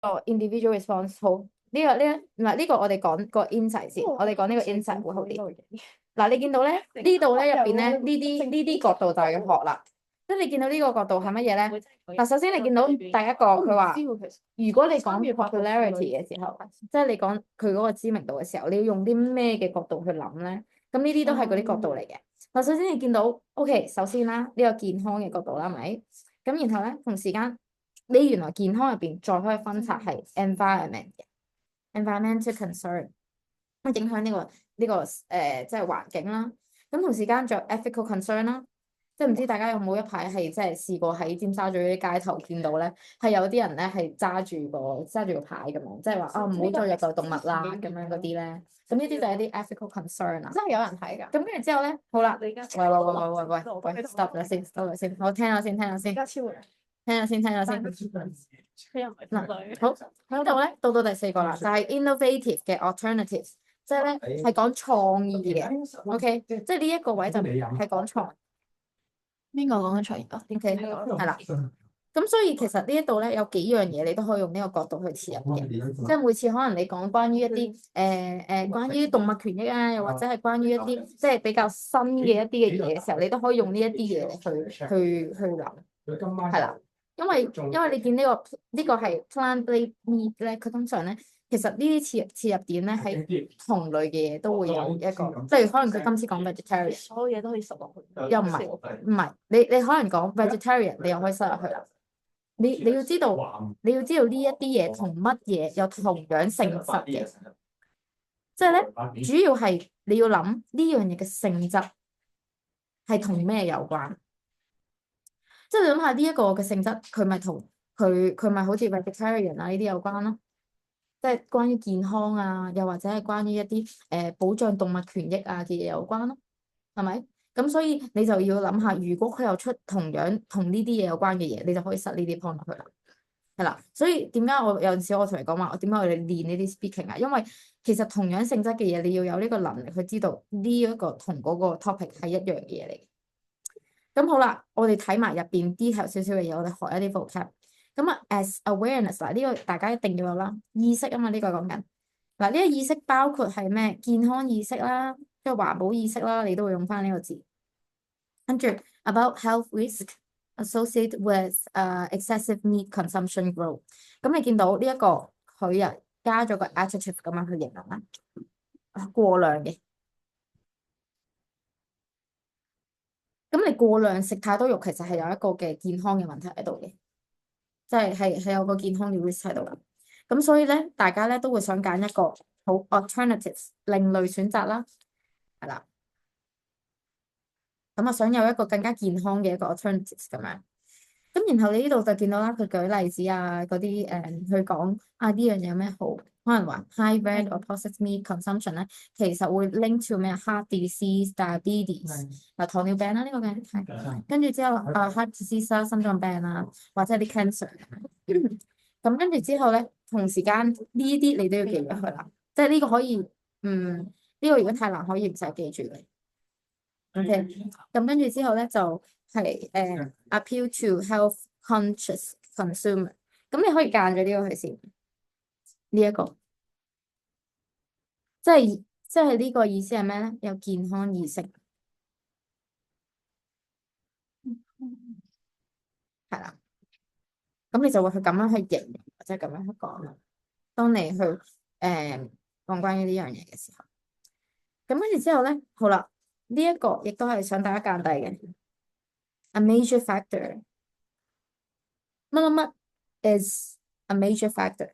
個 individual response 好呢個我哋講個 insight 先，我哋講呢個 insight 會好啲。嗱，你見到咧呢度咧入邊咧呢啲角度就要學啦。即係你見到呢個角度係乜嘢咧？嗱，首先你見到第一個佢話，如果你講 popularity 嘅時候，即係你講佢嗰個知名度嘅時候，你要用啲咩嘅角度去諗咧？咁呢啲都係嗰啲角度嚟嘅。嗱，首先你見到 OK，首先啦，呢個健康嘅角度啦，係咪？咁然後咧，同時間你原來健康入邊再可以分拆係 environment 嘅 environmental concern，影響呢個即係環境啦。咁同時間仲有 ethical concern 啦，即係唔知大家有冇一排係即係試過喺尖沙咀啲街頭見到咧，係有啲人咧係揸住個牌咁樣，即係話啊唔好再虐待動物啦咁樣嗰啲咧。咁呢啲就係一啲 ethical concern 啦。真係有人睇㗎。咁跟住之後咧，好啦，喂，stop 咗先，stop 咗先，我聽下先，聽下先。嗱，好喺度咧，到第四個啦，就係 innovative 嘅 alternatives，即係咧係講創意嘅，OK，即係呢一個位就係講創。邊個講緊創意啊？OK，係啦。咁所以其實呢一度咧有幾樣嘢你都可以用呢個角度去切入嘅，即係每次可能你講關於一啲關於動物權益啊，又或者係關於一啲即係比較新嘅一啲嘅嘢嘅時候，你都可以用呢一啲嘢去諗，係啦。因為你見呢個係 plant-based meat 咧，佢通常咧其實呢啲切入點咧喺同類嘅嘢都會有一個，例如可能佢今次講 vegetarian，所有嘢都可以塞落去。又唔係你可能講 vegetarian，你又可以塞入去啦。你要知道呢一啲嘢同乜嘢有同樣性質嘅，即係咧主要係你要諗呢樣嘢嘅性質係同咩有關。即係你諗下呢一個嘅性質，佢咪同佢咪好似 vegetarian 啊呢啲有關咯，即係關於健康啊，又或者係關於一啲保障動物權益啊嘅嘢有關咯，係咪？咁所以你就要諗下，如果佢又出同樣同呢啲嘢有關嘅嘢，你就可以塞呢啲 point 落去啦。係啦，所以點解我有陣時我同你講話，我點解我哋練呢啲 speaking 啊？因為其實同樣性質嘅嘢，你要有呢個能力去知道呢一個同嗰個 topic 係一樣嘅嘢嚟。咁好啦，我哋睇埋入邊 detail 少少嘅嘢，我哋學一啲 vocab。咁啊，as awareness 嗱，呢個大家一定要有啦，意識啊嘛，呢個講緊嗱，呢個意識包括係咩？健康意識啦，即係環保意識啦，你都會用翻呢個字。跟住 about health risk associated with excessive meat consumption growth。咁你見到呢一個佢啊加咗個 adjective 咁樣去形容啦，過量嘅。咁你過量食太多肉，其實係有一個嘅健康嘅問題喺度嘅，即係有個健康嘅 risk 喺度啦。咁所以咧，大家咧都會想揀一個好 alternatives 另類選擇啦，係啦。咁啊，想有一個更加健康嘅一個 alternatives 咁樣。咁然後你呢度就見到啦，佢舉例子啊，嗰啲去講啊呢樣嘢有咩好？可能話 high red or processed meat consumption 咧，其實會 link to 咩 heart disease、diabetes 嗱糖尿病啦呢個嘅係，跟住之後heart disease 啦心臟病啊，或者係啲 cancer。咁跟住之後咧，同時間呢啲你都要記咗佢啦，即係呢個可以呢個如果太難可以唔使記住嘅。OK，咁跟住之後咧就係appeal to health conscious consumer，咁你可以間咗呢個佢先，呢一個即係呢個意思係咩咧？有健康意識，係啦，咁你就會去咁樣去形容或者咁樣去講啦。當你去講關於呢樣嘢嘅時候，咁跟住之後咧，好啦，呢一個亦都係想大家間低嘅，a major factor，乜乜乜 is a major factor。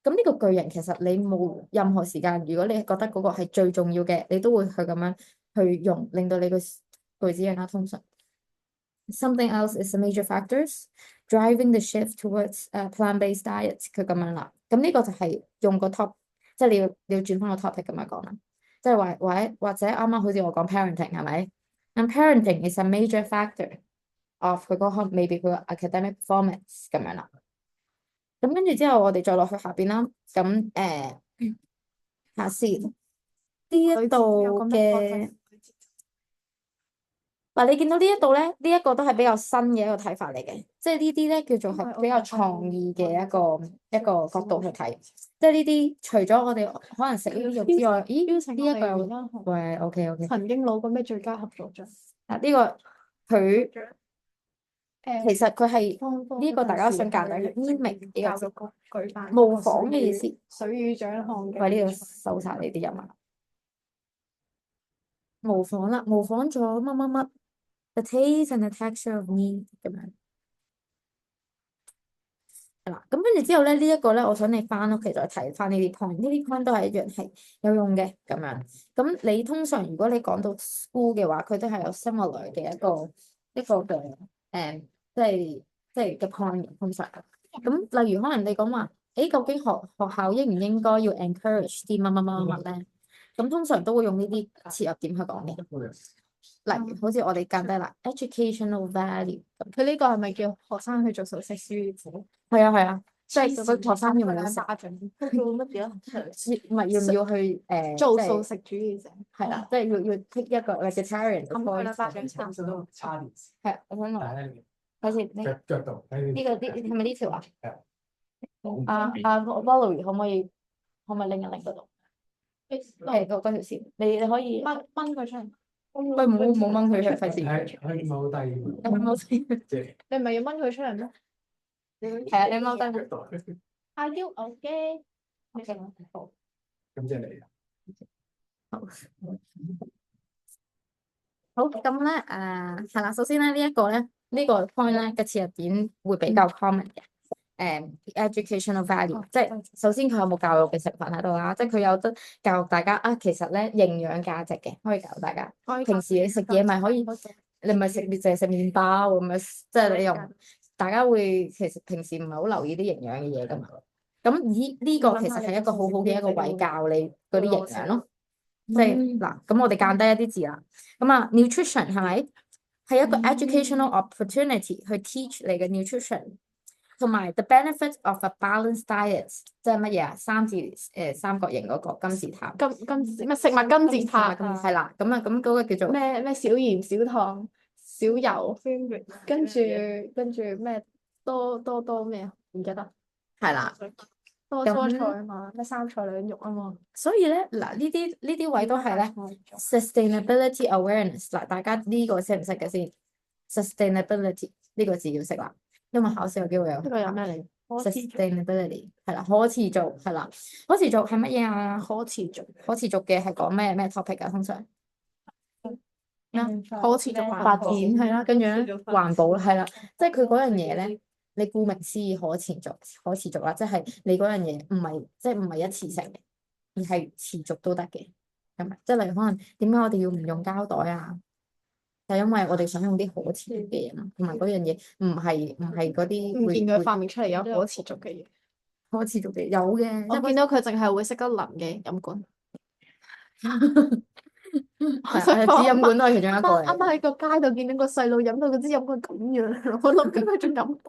咁呢個巨人其實你冇任何時間，如果你覺得嗰個係最重要嘅，你都會去咁樣去用，令到你個句子更加通順。Something else is the major factors driving the shift towards plant-based diets。佢咁樣啦，咁呢個就係用個 top，即係你要轉翻個 topic 咁樣講啦，即係或者啱啱好似我講 parenting 係咪？咁 parenting is a major factor of 佢嗰個 maybe 佢個 academic performance 咁樣啦。咁跟住之後，我哋再落去下邊啦。咁下先呢一度嘅嗱，你見到呢一度咧，呢一個都係比較新嘅一個睇法嚟嘅，即係呢啲咧叫做係比較創意嘅一個角度去睇，即係呢啲除咗我哋可能食呢啲肉之外，咦呢一個又喂 OK，曾經攞過咩最佳合作獎？嗱呢個佢其實佢係呢個大家想教大家 mimic 呢個字舉辦模仿嘅意思。水魚獎項嘅。喂，呢度收晒你啲人啊！模仿啦，模仿咗乜乜乜，the taste and the texture of meat 咁樣。係啦，咁跟住之後咧，呢一個咧，我想你翻屋企再睇翻呢啲 point，呢啲 point 都係一樣係有用嘅咁樣。咁你通常如果你講到 school 嘅話，佢都係有 similar 嘅一個嘅即係嘅 point 通常。咁例如可能你講話，究竟學校應唔應該要 encourage 啲乜乜乜乜咧？咁通常都會用呢啲切入點去講嘅。例如好似我哋減低啦，educational value。佢呢個係咪叫學生去做素食主義者？係啊，即係嗰啲學生要唔要食？家長做乜嘢啊？唔係要唔要去做素食主義者？係啦，即係要 take 一個 vegetarian 嘅 point。家長參係，我想問，睇先呢腳度呢個係咪呢條啊？係Valerie 可唔可以拎一拎嗰度？係嗰條線，你可以掹佢出嚟。喂，唔好掹佢出嚟，費事。係冇低。冇事。你唔係要掹佢出嚟咩？係啊，你踎低。I do OK。好。咁即係你。好，咁咧係啦，首先咧呢一個咧呢個 point 咧嘅切入點會比較 common 嘅。educational value，即係首先佢有冇教育嘅成分喺度啦，即係佢有得教育大家啊，其實咧營養價值嘅，可以教大家。平時你食嘢咪可以，你咪淨係食麵包咁樣，即係你又大家會其實平時唔係好留意啲營養嘅嘢噶嘛。咁呢個其實係一個好好嘅一個位教你嗰啲營養咯。即係嗱，咁我哋間低一啲字啦。咁啊，nutrition 係咪係一個 educational opportunity 去 teach 你嘅 nutrition？同埋 the benefit of a balanced diet， 即係乜嘢啊？三角形嗰個金字塔。咩食物金字塔係啦，咁嗰個叫做咩少鹽少糖少油，跟住咩多咩啊？唔記得。係啦，多蔬菜啊嘛，咩三菜兩肉啊嘛。所以咧嗱，呢啲位都係咧 sustainability awareness 嗱，大家呢個識唔識嘅先 ？sustainability 呢個字要識啦。因為考試有機會有。呢個有咩嚟 ？sustainability 係啦，可持續係啦，可持續係乜嘢啊？可持續嘅係講咩 topic 啊？通常可持續發展係啦，跟住咧環保係啦，即係佢嗰樣嘢咧，你顧名思義可持續啦，即係你嗰樣嘢唔係一次性嘅，而係持續都得嘅，係咪？即係例如可能點解我哋要唔用膠袋啊？就因為我哋想用啲可持續嘅嘢嘛，同埋嗰樣嘢唔係嗰啲唔見佢發明出嚟有可持續嘅嘢。可持續嘅有嘅，我見到佢淨係會識得淋嘅飲管。係紙飲管都係其中一個嚟。啱啱喺個街度見到個細路飲到嗰支飲管咁樣，我諗緊佢仲飲到。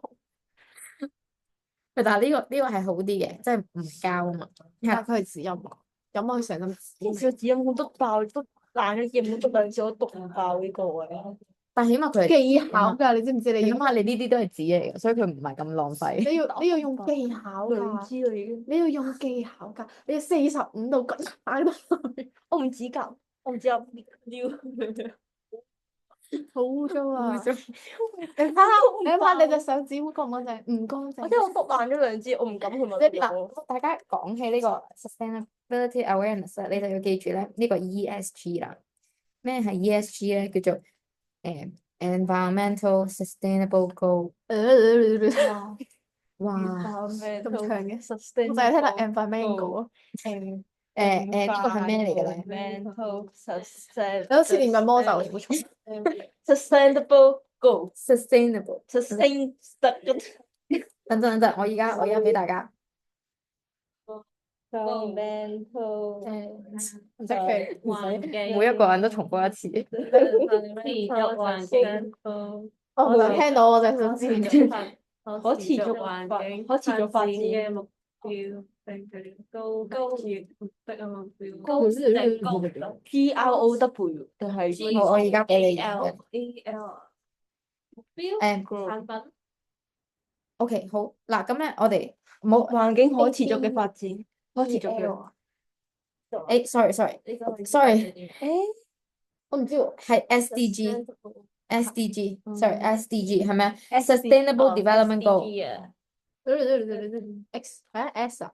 但係呢個係好啲嘅，即係唔膠啊嘛。但係佢係紙飲管，飲落去成咁。以前個紙飲管篤爆，篤爛咗紙飲管篤兩次，我篤唔爆呢個位。但係起碼佢係技巧㗎，你知唔知？你諗下，你呢啲都係紙嚟嘅，所以佢唔係咁浪費。你要用技巧㗎，支啦已經。你要用技巧㗎，你要45度咁擺落去。我唔指教，我唔知有撩。好污糟啊！你睇下你隻手指污乾唔乾淨？唔乾淨。我聽我篤爛咗兩支，我唔敢去問嗱，大家講起呢個 sustainability awareness，你就要記住咧呢個 ESG 啦。咩係 ESG 咧？叫做environmental sustainable goal。哇！咁長嘅，我，sustain 就係聽到 environmental。呢個係咩嚟嘅咧？ mental sustain。你好似練緊魔咒好重。sustainable goal。 sustainable。 sustain 等，我而家俾大家。mental 唔識佢。每一個人都重複一次。我冇聽到，我就係想知。可持續發展嘅目 PROW 定係我而家俾你嘅。 誒 OK 好嗱，咁咧我哋冇環境可持續嘅發展，可持續嘅。sorry 我唔知喎。係 SDG係咩 ？Sustainable Development Goal。啊。X 係啊 S 啊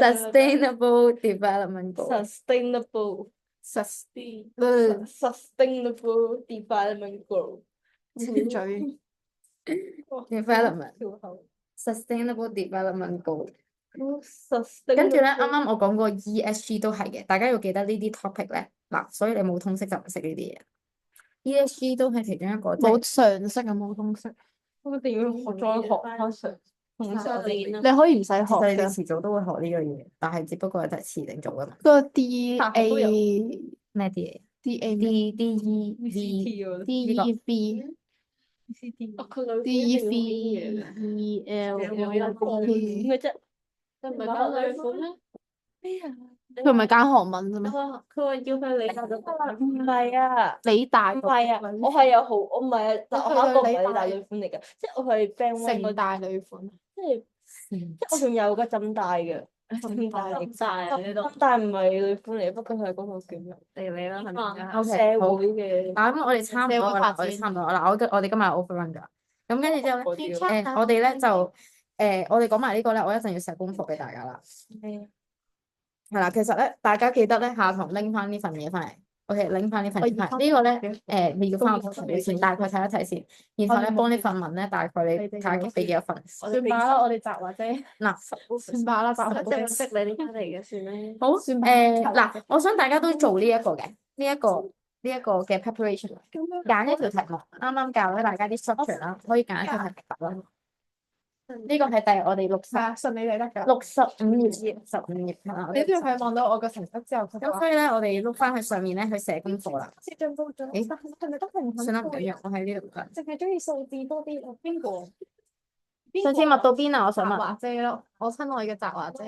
，Sustainable Development Goal。 Sustainable Development Goal。尖嘴 Development Sustainable Development Goal。跟跟住咧，啱啱我講過 ESG 都係嘅，大家要記得呢啲 topic 咧嗱，所以你冇通識就唔識呢啲嘢。ESG 都係其中一個，冇常識啊，冇通識。我一定要再學翻常同上年你可以唔使學其實你哋㗎。遲早都會學呢樣嘢，但係只不過就係遲定早㗎嘛。個大學都有 DA 咩啲嘢 DA？DEV DEV點嘅啫？佢唔係搞女款咩？咩啊？佢唔係揀韓文啫咩？佢話要去理大就唔係啊，理大唔係啊，我係有好，我唔係啊，但我考過唔係理大女款嚟嘅，即係我係 band one 城大女款。即係我仲有個浸大嘅，浸大唔係女款嚟，不過佢係嗰個叫咩？地理啦，係咪 OK，社好會嘅。咁我哋差唔多啦，我哋差唔多啦。我哋今日 overrun 咗，咁跟住之後咧，我哋咧就我哋講埋呢個咧，我一陣要寫功課俾大家啦。係啦，其實咧，大家記得咧，下堂拎翻呢份嘢翻嚟。OK，拎翻呢份嘢翻嚟。呢個咧，你要翻個圖表先，大概睇一睇先。然後咧，幫呢份文咧，大概你睇下俾幾多分。算罷啦，我哋雜話啫。嗱，算罷啦，雜話即係啫。識你呢家嚟嘅算咧。好算吧嗱，我想大家都做呢一個嘅，呢一個嘅 preparation，揀一條題目，啱啱教咗大家啲 structure 啦，可以揀一條係明白啦。呢個係第我哋順利嚟得㗎。 65頁啦。你都要係望到我個成績之後，佢咁所以咧，我哋碌翻去上面咧去寫功課啦。先進步咗。咦係咪都係唔算啦，唔緊要，我喺呢度㗎。淨係中意數字多啲？邊個？上次密到邊啊？我想問。雜華姐咯，我親愛嘅雜華姐。